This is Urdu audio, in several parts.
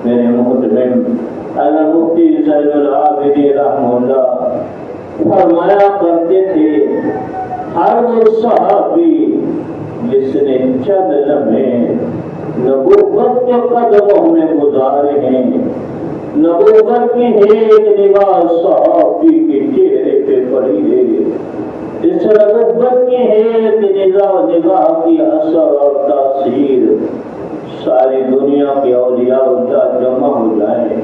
میرے محترم علامہ مفتی زین العابدین رحمہ اللہ فرمایا کرتے تھے، ہر وہ صحابی جس نے چند لمحے نبوت کے قدموں میں گزارے ہیں، نبوت کی ایک نگاہ صحابی کے چہرے پہ پڑی ہے، اس نبوت کی ایک نگاہ کی اثر اور تاثیر ساری دنیا کے اولیاء اللہ جمع ہو جائیں،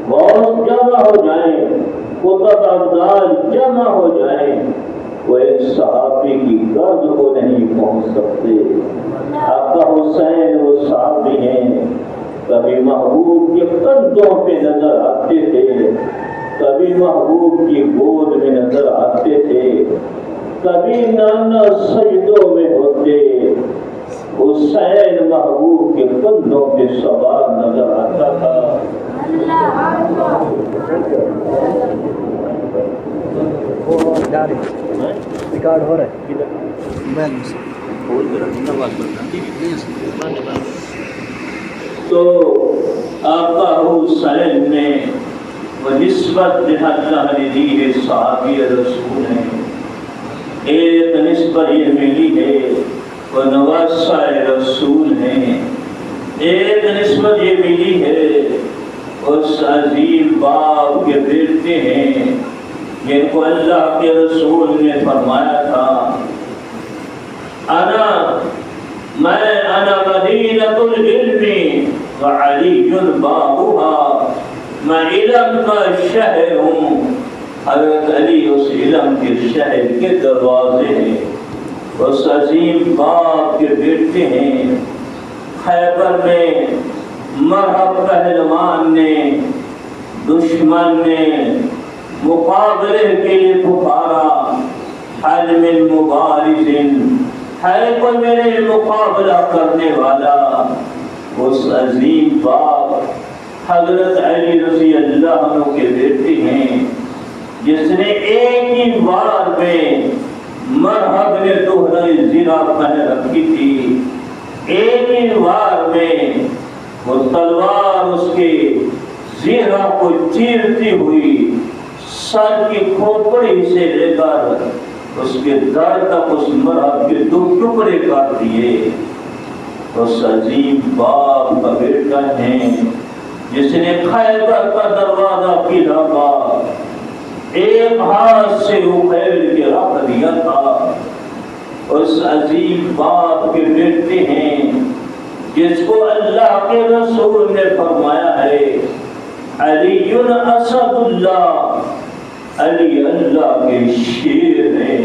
بہت جمع ہو جائیں، قطب ابدال جمع ہو جائیں، وہ ایک صحابی کی گرد کو نہیں پہنچ سکتے۔ آقا حسین وہ صحابی ہیں، کبھی محبوب کے کندھوں پہ نظر آتے تھے، کبھی محبوب کی گود میں نظر آتے تھے، کبھی نانا سجدوں میں ہوتے، حسین محبوب کے کندھوں پہ سوار نظر آتا تھا۔ ریکارڈ ہو رہا ہے۔ تو آقا حسین نے وہ نسبت جو اللہ نے دی ہے صحابی رسول ہیں، ایک نسبت یہ ملی ہے وہ نواسہ رسول ہیں، ایک نسبت یہ ملی ہے اس عظیم باپ کے بیٹے ہیں جن کو اللہ کے رسول نے فرمایا تھا، انا مدینۃ العلم وعلی بابها، میں علم کا شہر ہوں، حضرت علی اس علم کے شہر کے دروازے ہیں، اس عظیم باپ کے بیٹے ہیں۔ خیبر میں مرحب پہلوان نے، دشمن نے مقابلے کے لیے پکارا، حل من مبارز، ہے کوئی میرے مقابلہ کرنے والا؟ اس عظیم باپ حضرت علی رضی اللہ عنہ کے بیٹے ہیں جس نے ایک ہی بار میں مرحب نے دوہرائی زرہ پہن رکھی تھی، ایک ہی بار میں وہ تلوار اس کے زرہ کو چیرتی ہوئی سر کی کھوپڑی سے لے کر اس کے در تک اس مرحب کے 2 ٹکڑے کر دیے۔ اس عظیم باپ کا بیٹا ہے جس نے خیبر کا دروازہ کھلا ایک ہاتھ سے اکھیڑ کے رکھ دیا تھا۔ اس عظیم باپ کے بیٹے ہیں جس کو اللہ کے رسول نے فرمایا ہے، علی اسد اللہ، علی اللہ کے شیر ہے،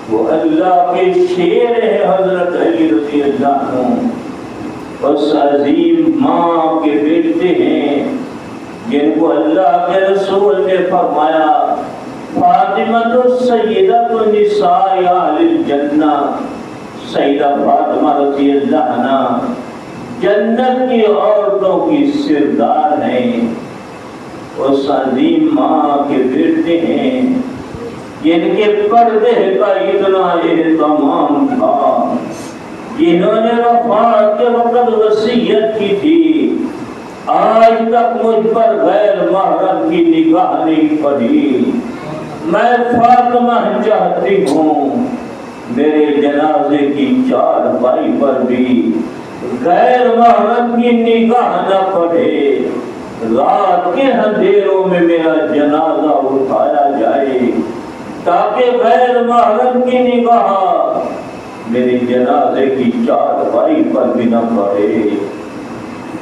وہ اللہ کے شیر ہے حضرت علی رضی اللہ عنہ۔ اس عظیم ماں کے بیٹے ہیں جن کو اللہ کے رسول نے فرمایا، فاطمہ سیدۃ النساء اہل الجنہ، سیدہ فاطمہ رضی اللہ عنہ جنت کی عورتوں کی سردار ہیں۔ اس عظیم ماں کے بیٹے ہیں جن کے پردے کا اتنا اہتمام تھا، جنہوں نے وفات کے وقت وصیت کی تھی، آج تک مجھ پر غیر محرم کی نگاہ نہیں پڑی، میں فاطمہ چاہتی ہوں میرے جنازے کی چارپائی پر بھی غیر محرم کی نگاہ نہ پڑے، رات کے اندھیروں میں میرا جنازہ اٹھایا جائے تاکہ غیر محرم کی نگاہ میرے جنازے کی چارپائی پر بھی نہ پڑے۔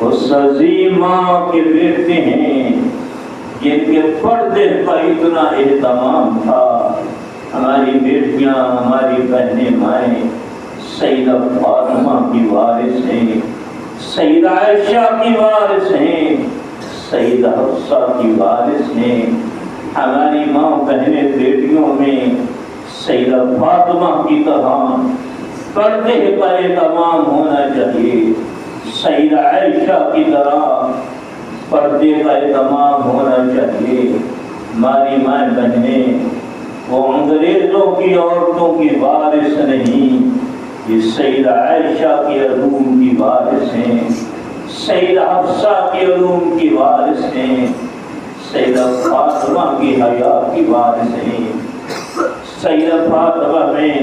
اس عظیم ماں کے بیٹے ہیں جن کے پردے کا اتنا اہتمام تھا۔ ہماری بیٹیاں، ہماری بہنیں مائیں سیدہ فاطمہ کی وارث ہیں، سیدہ عائشہ کی وارث ہیں، سیدہ حفصہ کی وارث ہیں۔ ہماری ماں بہنیں بیٹیوں میں سیدہ فاطمہ کی طرح پردے کا اہتمام ہونا چاہیے، سیدہ عائشہ کی طرح پردے کا اہتمام ہونا چاہیے۔ ہماری ماں بہنیں وہ انگریزوں کی عورتوں کی وارث نہیں، یہ سیدہ عائشہ کی روم کی وارث ہیں، سیدہ حفصہ کے علوم کی وارث ہیں، سیدہ فاطمہ کی حیا کی وارث ہیں۔ سیدہ فاطمہ میں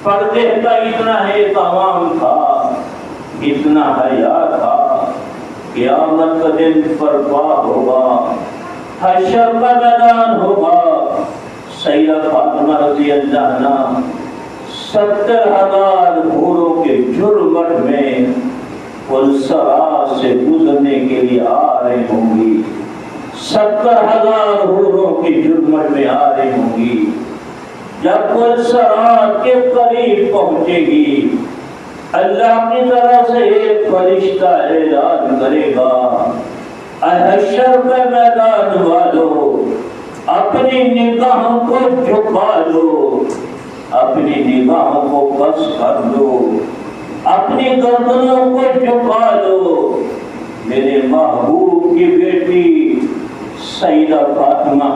پردے کا اتنا اہتمام تھا، اتنا حیا تھا، قیامت کا دن برپا ہوگا، حشر کا میدان ہوگا، سیدہ فاطمہ رضی اللہ عنہ 70,000 حوروں کے جھرمٹ میں پلسرا سے گزرنے کے لیے آ رہی ہوں گی، 70,000 حوروں کے جھرمٹ میں آ رہی ہوں گی۔ جب پلسرا کے قریب پہنچے گی، اللہ کی طرف سے ایک فرشتہ اعلان کرے گا، اے حشر کے میدان والو، اپنی نگاہوں کو جھکا دو، اپنی نگاہوں کو بس کر دو، اپنی گردنوں کو جھکا دو، میرے محبوب کی بیٹی سیدہ فاطمہ